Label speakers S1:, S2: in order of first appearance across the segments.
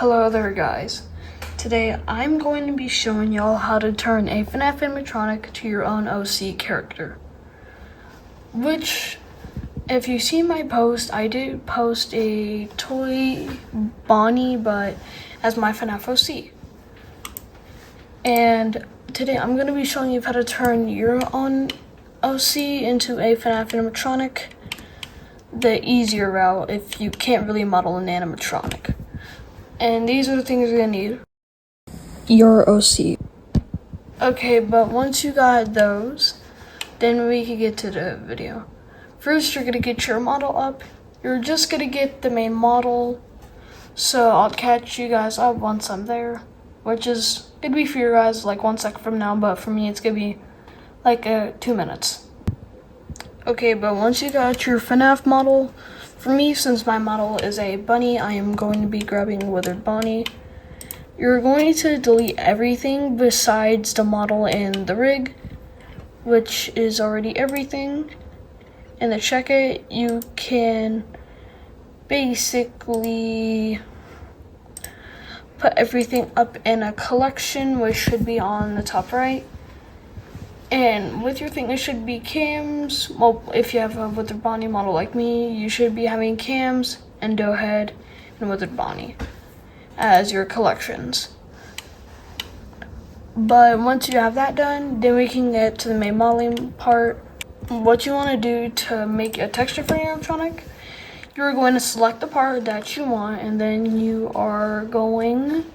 S1: Hello there guys. Today I'm going to be showing y'all how to turn a Fnaf animatronic to your own OC character. Which, if you see my post, I did post a toy Bonnie but as my Fnaf OC. And today I'm going to be showing you how to turn your own OC into a Fnaf animatronic. The easier route if you can't really model an animatronic. And these are the things you're gonna need. Your OC. Okay, but once you got those, then we can get to the video. First, you're gonna get your model up. You're just gonna get the main model. So I'll catch you guys up once I'm there, which is gonna be for you guys like 1 second from now, but for me it's gonna be like 2 minutes. Okay, but once you got your Fnaf model, for me, since my model is a bunny, I am going to be grabbing Withered Bonnie. You're going to delete everything besides the model and the rig, which is already everything. And to check it, you can basically put everything up in a collection, which should be on the top right. And with your thing, it should be cams. Well, if you have a Withered Bonnie model like me, you should be having cams, endo head, and Withered Bonnie as your collections. But once you have that done, then we can get to the main modeling part. What you want to do to make a texture for your animatronic, you're going to select the part that you want, and then you are going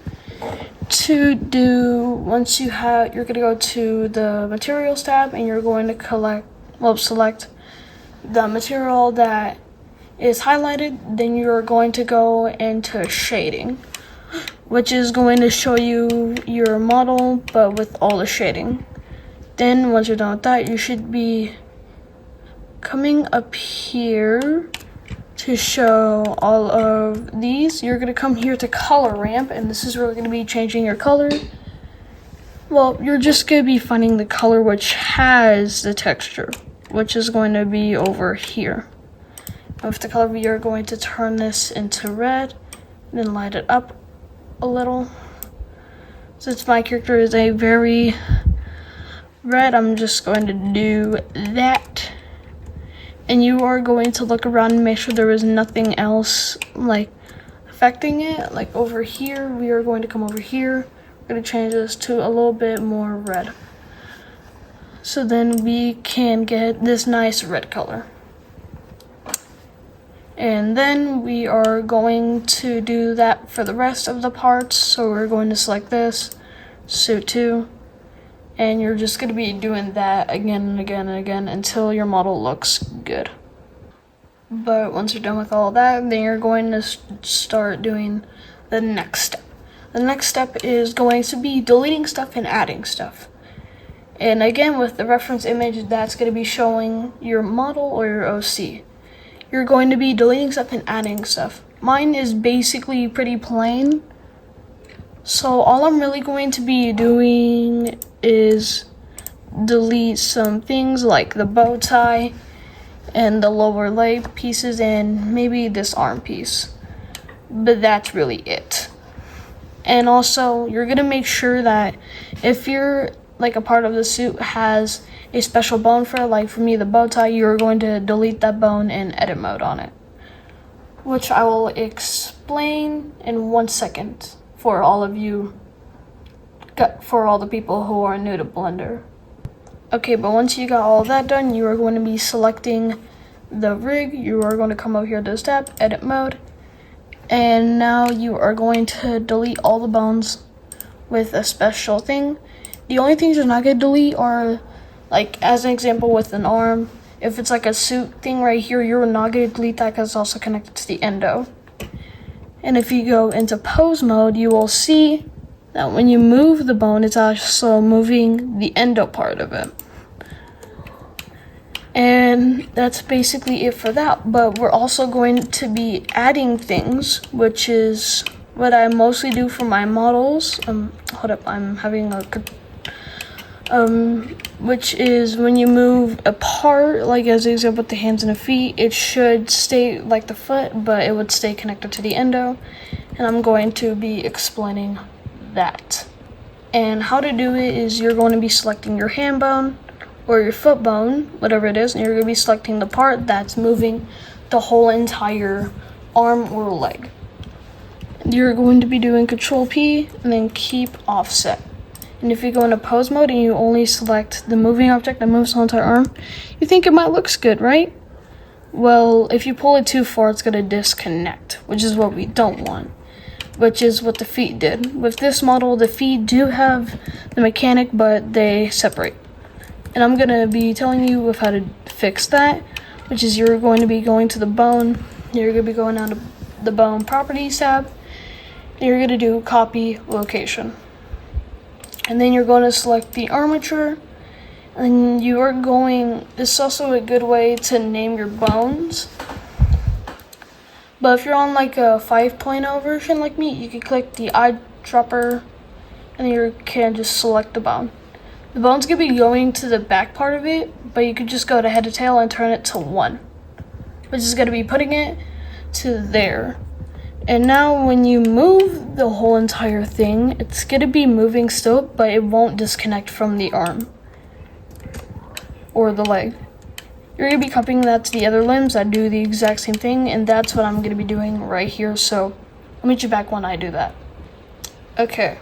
S1: to you're going to go to the materials tab, and you're going to select the material that is highlighted. Then you're going to go into shading, which is going to show you your model but with all the shading. Then once you're done with that, you should be coming up here to show all of these. You're going to come here to color ramp, and this is where we're going to be changing your color. Well, you're just going to be finding the color which has the texture, which is going to be over here. With the color, we are going to turn this into red, and then light it up a little. Since my character is a very red, I'm just going to do that. And you are going to look around and make sure there is nothing else like affecting it. Like over here, we are going to come over here. We're going to change this to a little bit more red. So then we can get this nice red color. And then we are going to do that for the rest of the parts. So we're going to select this, suit 2. And you're just going to be doing that again and again and again until your model looks good. But once you're done with all that, then you're going to start doing the next step. The next step is going to be deleting stuff and adding stuff. And again, with the reference image, that's going to be showing your model or your OC. You're going to be deleting stuff and adding stuff. Mine is basically pretty plain. So all I'm really going to be doing is delete some things like the bow tie and the lower leg pieces and maybe this arm piece. But that's really it. And also, you're going to make sure that if you're like a part of the suit has a special bone for it, like for me the bow tie, you're going to delete that bone in edit mode on it. Which I will explain in 1 second. For all of you, for all the people who are new to Blender. Okay, but once you got all that done, you are going to be selecting the rig. You are going to come over here to this tab, edit mode. And now you are going to delete all the bones with a special thing. The only things you're not going to delete are, like as an example with an arm, if it's like a suit thing right here, you're not going to delete that because it's also connected to the endo. And if you go into pose mode, you will see that when you move the bone, it's also moving the endo part of it. And that's basically it for that. But we're also going to be adding things, which is what I mostly do for my models. Hold up, I'm having a which is when you move a part, like as an example with the hands and the feet, it should stay like the foot, but it would stay connected to the endo. And I'm going to be explaining that. And how to do it is you're going to be selecting your hand bone or your foot bone, whatever it is, and you're going to be selecting the part that's moving the whole entire arm or leg. You're going to be doing Control P and then keep offset. And if you go into pose mode and you only select the moving object that moves the entire arm, you think it might look good, right? Well, if you pull it too far, it's going to disconnect, which is what we don't want, which is what the feet did. With this model, the feet do have the mechanic, but they separate. And I'm going to be telling you how to fix that, which is you're going to be going to the bone, you're going to be going down to the bone properties tab, and you're going to do copy location. And then you're going to select the armature, and you are going, this is also a good way to name your bones. But if you're on like a 5.0 version like me, you can click the eyedropper, and you can just select the bone. The bone's going to be going to the back part of it, but you could just go to head to tail and turn it to 1, which is going to be putting it to there. And now when you move the whole entire thing, it's going to be moving still, but it won't disconnect from the arm or the leg. You're going to be copying that to the other limbs that do the exact same thing, and that's what I'm going to be doing right here. So I'll meet you back when I do that. Okay.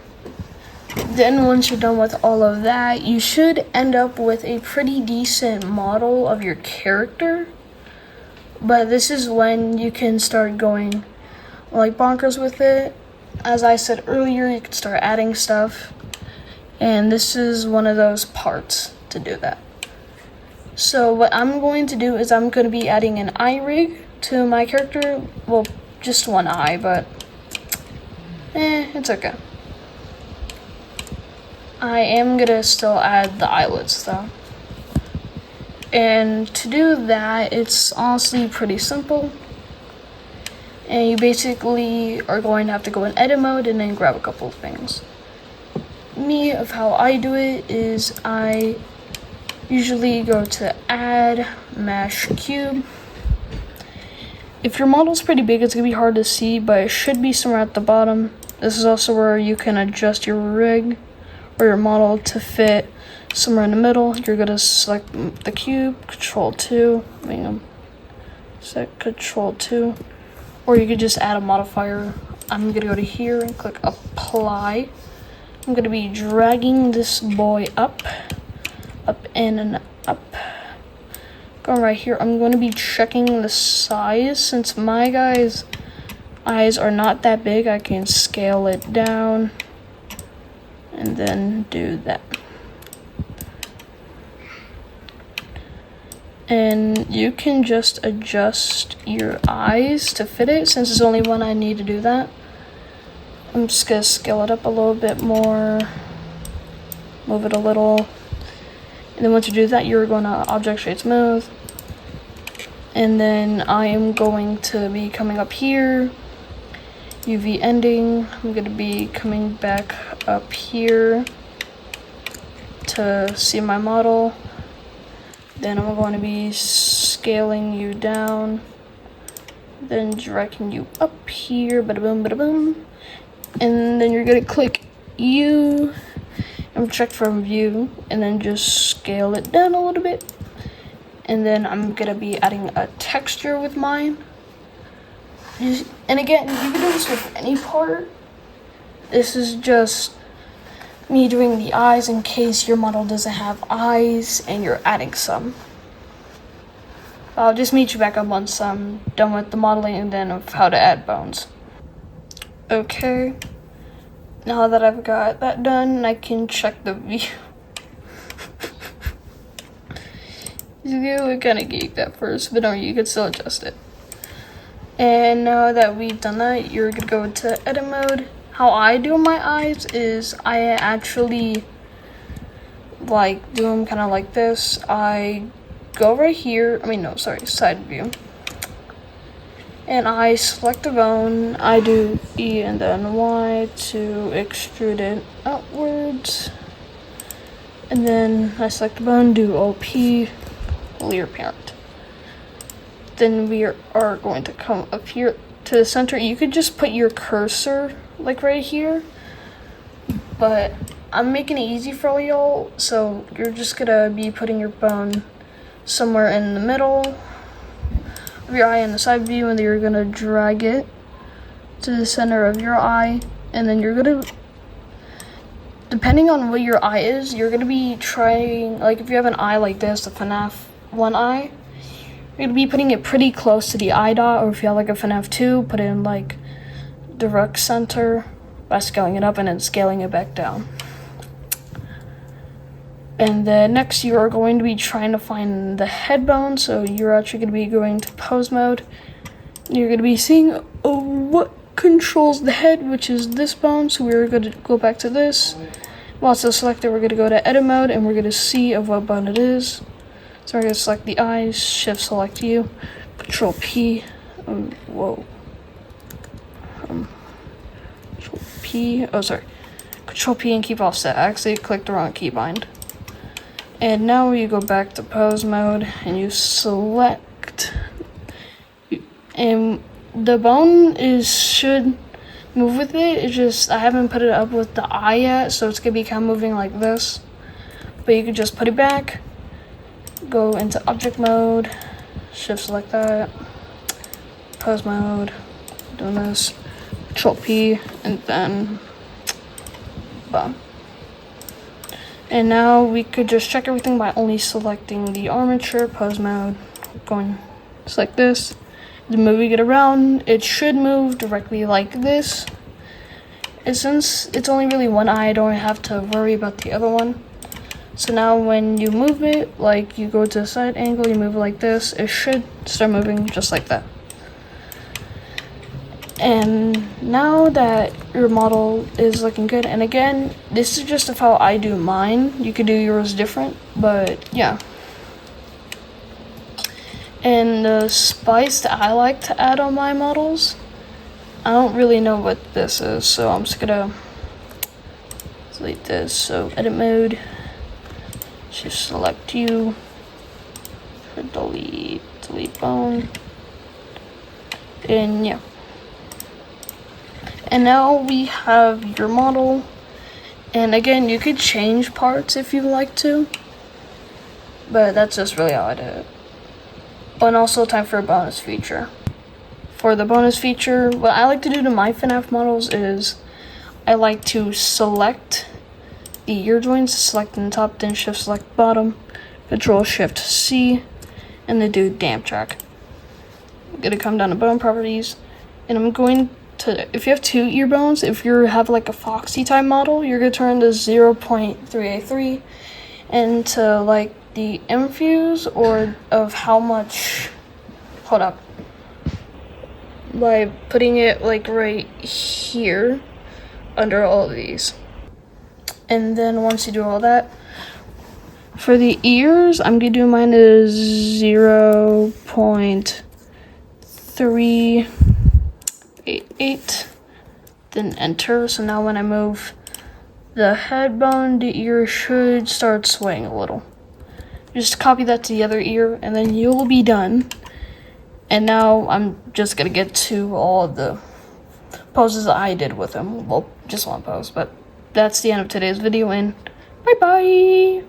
S1: Then once you're done with all of that, you should end up with a pretty decent model of your character. But this is when you can start going like bonkers with it. As I said earlier, you can start adding stuff, and this is one of those parts to do that. So what I'm going to do is I'm going to be adding an eye rig to my character. Well, just one eye, but it's okay. I am going to still add the eyelids though. And to do that, it's honestly pretty simple. And you basically are going to have to go in edit mode and then grab a couple of things. Me, of how I do it is I usually go to add mesh cube. If your model's pretty big, it's gonna be hard to see, but it should be somewhere at the bottom. This is also where you can adjust your rig or your model to fit somewhere in the middle. You're gonna select the cube, Control 2, set Control 2. Or you could just add a modifier. I'm gonna go to here and click apply. I'm gonna be dragging this boy up and up. Going right here, I'm gonna be checking the size. Since my guy's eyes are not that big, I can scale it down and then do that. And you can just adjust your eyes to fit it. Since there's only one, I need to do that. I'm just gonna scale it up a little bit more, move it a little, and then once you do that, you're going to object shade smooth, and then I am going to be coming up here, UV ending. I'm going to be coming back up here to see my model. Then I'm going to be scaling you down, then dragging you up here, bada boom, bada boom. And then you're going to click U and check from view, and then just scale it down a little bit. And then I'm going to be adding a texture with mine. And again, you can do this with any part. This is just me doing the eyes in case your model doesn't have eyes and you're adding some. I'll just meet you back up once I'm done with the modeling and then of how to add bones. Okay, now that I've got that done, I can check the view. You look kind of geeked at first, but no, you can still adjust it. And now that we've done that, you're gonna go into edit mode. How I do my eyes is I actually like do them kind of like this. I go right here, side view. And I select the bone, I do E and then Y to extrude it outwards. And then I select the bone, do OP, layer parent. Then we are going to come up here to the center. You could just put your cursor like right here, but I'm making it easy for all y'all, so you're just gonna be putting your bone somewhere in the middle of your eye in the side view, and then you're gonna drag it to the center of your eye, and then you're gonna, depending on what your eye is, you're gonna be trying, like if you have an eye like this, the Fnaf 1 eye, you're gonna be putting it pretty close to the eye dot, or if you have like a Fnaf 2, put it in like direct center by scaling it up and then scaling it back down. And then next you are going to be trying to find the head bone, so you're actually going to be going to pose mode. You're going to be seeing what controls the head, which is this bone, so we're going to go back to this. Once it's selected, we're going to go to edit mode and we're going to see of what bone it is. So we're going to select the eyes, shift select you, control P, Control P, Control P and keep offset. I actually clicked the wrong keybind. And now you go back to pose mode and you select, and the bone should move with it. It's just I haven't put it up with the eye yet, so it's gonna be kind of moving like this. But you can just put it back, go into object mode, shift select that, pose mode, doing this, control P, and then boom. And now we could just check everything by only selecting the armature, pose mode, going just like this. Then moving it around, it should move directly like this. And since it's only really one eye, I don't have to worry about the other one. So now when you move it, like you go to the side angle, you move it like this, it should start moving just like that. And now that your model is looking good, and again, this is just of how I do mine. You could do yours different, but yeah. And the spice that I like to add on my models, I don't really know what this is, so I'm just gonna delete this. So edit mode, just select you, delete bone, and yeah. And now we have your model, and again, you could change parts if you like to, but that's just really how I did it. And also time for a bonus feature. For the bonus feature, what I like to do to my Fnaf models is I like to select the ear joints, select in the top, then shift select bottom, control shift C, and then do damp track. I'm gonna come down to bone properties, and I'm going to, if you have 2 ear bones, if you have like a Foxy type model, you're gonna turn to 0.383 and to like the infuse or of how much, hold up, by putting it like right here under all of these. And then once you do all that, for the ears, I'm gonna do mine is 0.388, then enter. So now when I move the head bone, the ear should start swaying a little. Just copy that to the other ear, and then you'll be done. And now I'm just gonna get to all of the poses I did with him. Well, just one pose, but that's the end of today's video, and bye bye.